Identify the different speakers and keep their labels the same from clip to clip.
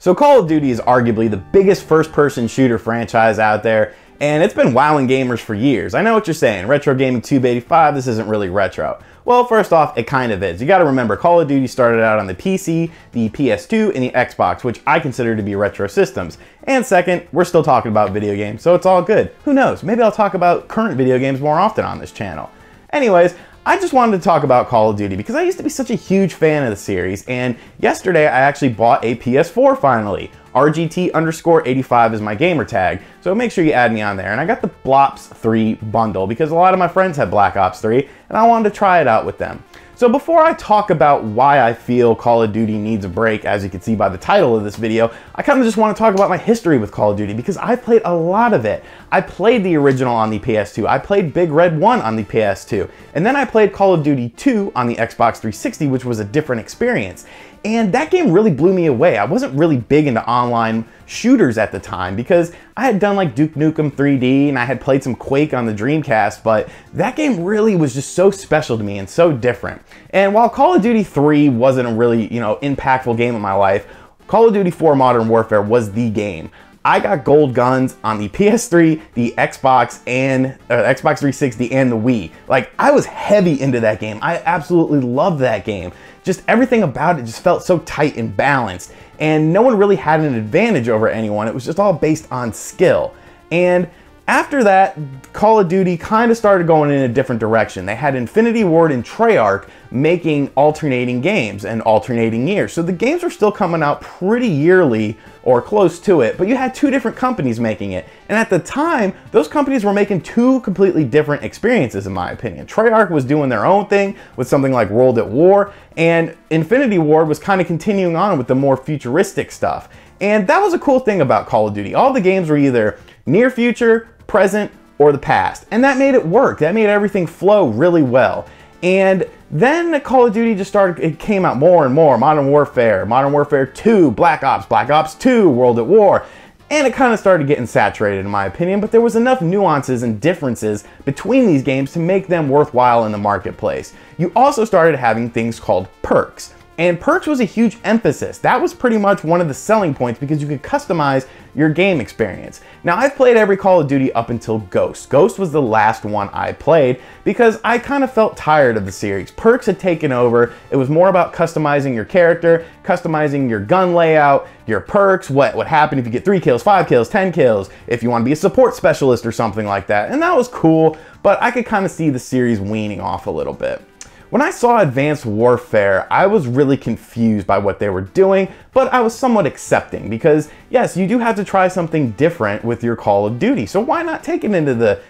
Speaker 1: So Call of Duty is arguably the biggest first-person shooter franchise out there, and it's been wowing gamers for years. I know what you're saying, Retro Gaming Tube 85, this isn't really retro. Well, first off, it kind of is. You gotta remember, Call of Duty started out on the PC, the PS2, and the Xbox, which I consider to be retro systems. And second, we're still talking about video games, so it's all good. Who knows, maybe I'll talk about current video games more often on this channel. Anyways, I just wanted to talk about Call of Duty because I used to be such a huge fan of the series, and yesterday I actually bought a PS4 finally. RGT_85 is my gamer tag, so make sure you add me on there. And I got the Blops 3 bundle because a lot of my friends have Black Ops 3 and I wanted to try it out with them. So before I talk about why I feel Call of Duty needs a break, as you can see by the title of this video, I kind of just want to talk about my history with Call of Duty because I played a lot of it. I played the original on the PS2, I played Big Red 1 on the PS2, and then I played Call of Duty 2 on the Xbox 360, which was a different experience. And that game really blew me away. I wasn't really big into online shooters at the time because I had done like Duke Nukem 3D and I had played some Quake on the Dreamcast, but that game really was just so special to me and so different. And while Call of Duty 3 wasn't a really, impactful game in my life, Call of Duty 4 Modern Warfare was the game. I got gold guns on the PS3, the Xbox, and Xbox 360 and the Wii. Like, I was heavy into that game. I absolutely loved that game. Just everything about it just felt so tight and balanced, and no one really had an advantage over anyone. It was just all based on skill. And after that, Call of Duty kind of started going in a different direction. They had Infinity Ward and Treyarch making alternating games and alternating years. So the games were still coming out pretty yearly or close to it, but you had two different companies making it. And at the time, those companies were making two completely different experiences, in my opinion. Treyarch was doing their own thing with something like World at War, and Infinity Ward was kind of continuing on with the more futuristic stuff. And that was a cool thing about Call of Duty. All the games were either near future, present, or the past. And that made it work. That made everything flow really well. And then Call of Duty just started, it came out more and more. Modern Warfare 2, Black Ops 2, World at War. And it kind of started getting saturated in my opinion, but there was enough nuances and differences between these games to make them worthwhile in the marketplace. You also started having things called perks. And perks was a huge emphasis. That was pretty much one of the selling points because you could customize your game experience. Now, I've played every Call of Duty up until Ghost. Ghost was the last one I played because I kind of felt tired of the series. Perks had taken over. It was more about customizing your character, customizing your gun layout, your perks, what would happen if you get 3 kills, 5 kills, 10 kills, if you want to be a support specialist or something like that. And that was cool, but I could kind of see the series weaning off a little bit. When I saw Advanced Warfare, I was really confused by what they were doing, but I was somewhat accepting because, yes, you do have to try something different with your Call of Duty. So why not take it into the,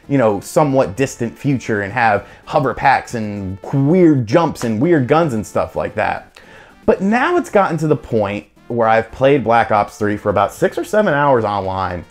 Speaker 1: somewhat distant future and have hover packs and weird jumps and weird guns and stuff like that? But now it's gotten to the point where I've played Black Ops 3 for about 6 or 7 hours online,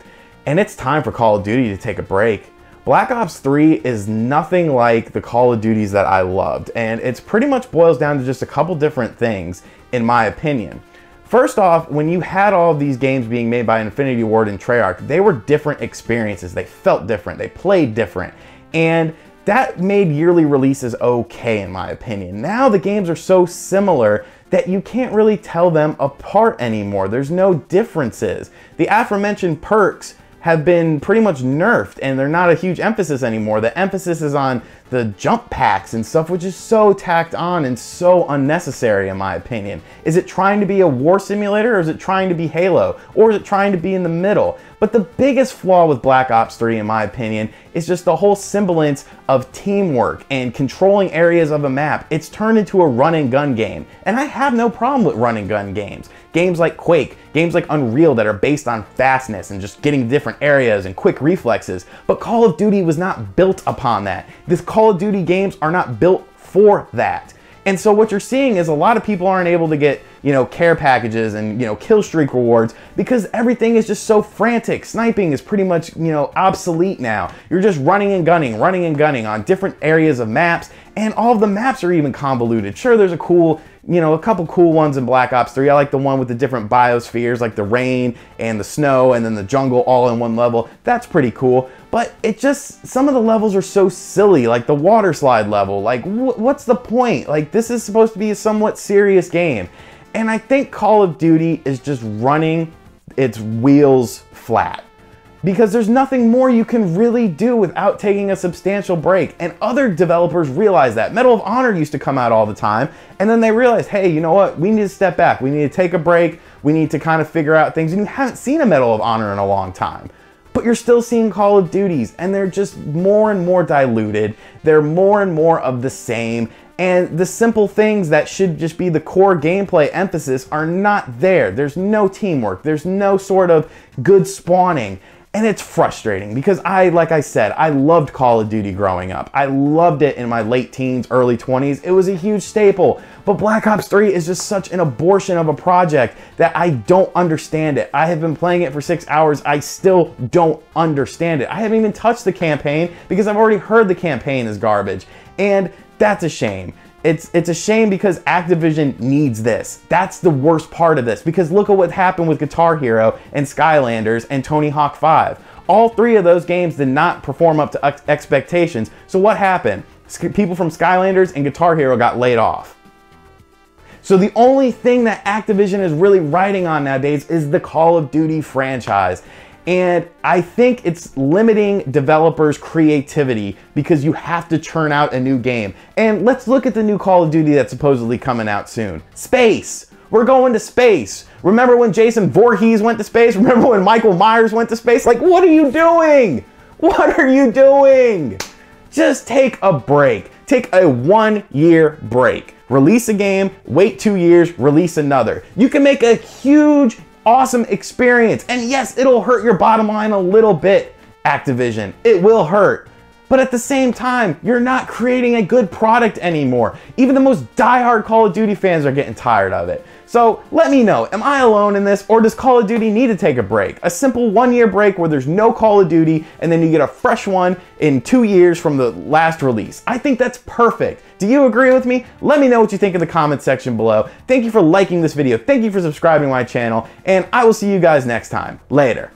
Speaker 1: and it's time for Call of Duty to take a break. Black Ops 3 is nothing like the Call of Duties that I loved, and it's pretty much boils down to just a couple different things, in my opinion. First off, when you had all of these games being made by Infinity Ward and Treyarch, they were different experiences. They felt different, they played different, and that made yearly releases okay, in my opinion. Now the games are so similar that you can't really tell them apart anymore. There's no differences. The aforementioned perks have been pretty much nerfed and they're not a huge emphasis anymore. The emphasis is on the jump packs and stuff, which is so tacked on and so unnecessary in my opinion. Is it trying to be a war simulator, or is it trying to be Halo, or is it trying to be in the middle? But the biggest flaw with Black Ops 3 in my opinion is just the whole semblance of teamwork and controlling areas of a map. It's turned into a run and gun game, and I have no problem with run and gun games. Games like Quake, games like Unreal that are based on fastness and just getting different areas and quick reflexes, but Call of Duty was not built upon that. This Call of Duty games are not built for that. And so what you're seeing is a lot of people aren't able to get, care packages and, kill streak rewards because everything is just so frantic. Sniping is pretty much, obsolete now. You're just running and gunning on different areas of maps, and all of the maps are even convoluted. Sure, there's a cool, a couple cool ones in Black Ops 3. I like the one with the different biospheres, like the rain and the snow and then the jungle all in one level. That's pretty cool. But it just, some of the levels are so silly, like the water slide level. Like, what's the point? Like, this is supposed to be a somewhat serious game. And I think Call of Duty is just running its wheels flat, because there's nothing more you can really do without taking a substantial break. And other developers realize that. Medal of Honor used to come out all the time, and then they realized, hey, you know what? We need to step back. We need to take a break. We need to kind of figure out things. And you haven't seen a Medal of Honor in a long time. But you're still seeing Call of Duties, and they're just more and more diluted. They're more and more of the same. And the simple things that should just be the core gameplay emphasis are not there. There's no teamwork. There's no sort of good spawning. And it's frustrating because like I said, I loved Call of Duty growing up. I loved it in my late teens, early 20s. It was a huge staple. But Black Ops 3 is just such an abortion of a project that I don't understand it. I have been playing it for 6 hours. I still don't understand it. I haven't even touched the campaign because I've already heard the campaign is garbage. And that's a shame. It's a shame because Activision needs this. That's the worst part of this, because look at what happened with Guitar Hero and Skylanders and Tony Hawk 5. All three of those games did not perform up to expectations. So what happened? People from Skylanders and Guitar Hero got laid off. So the only thing that Activision is really riding on nowadays is the Call of Duty franchise. And I think it's limiting developers' creativity because you have to churn out a new game. And let's look at the new Call of Duty that's supposedly coming out soon. Space. We're going to space. Remember when Jason Voorhees went to space? Remember when Michael Myers went to space? Like, what are you doing? What are you doing? Just take a break. Take a 1-year break. Release a game, wait 2 years, release another. You can make a huge, awesome experience. And yes, it'll hurt your bottom line a little bit, Activision. It will hurt. But at the same time, you're not creating a good product anymore. Even the most diehard Call of Duty fans are getting tired of it. So let me know, am I alone in this, or does Call of Duty need to take a break? A simple 1-year break where there's no Call of Duty and then you get a fresh one in 2 years from the last release. I think that's perfect. Do you agree with me? Let me know what you think in the comment section below. Thank you for liking this video. Thank you for subscribing to my channel, and I will see you guys next time. Later.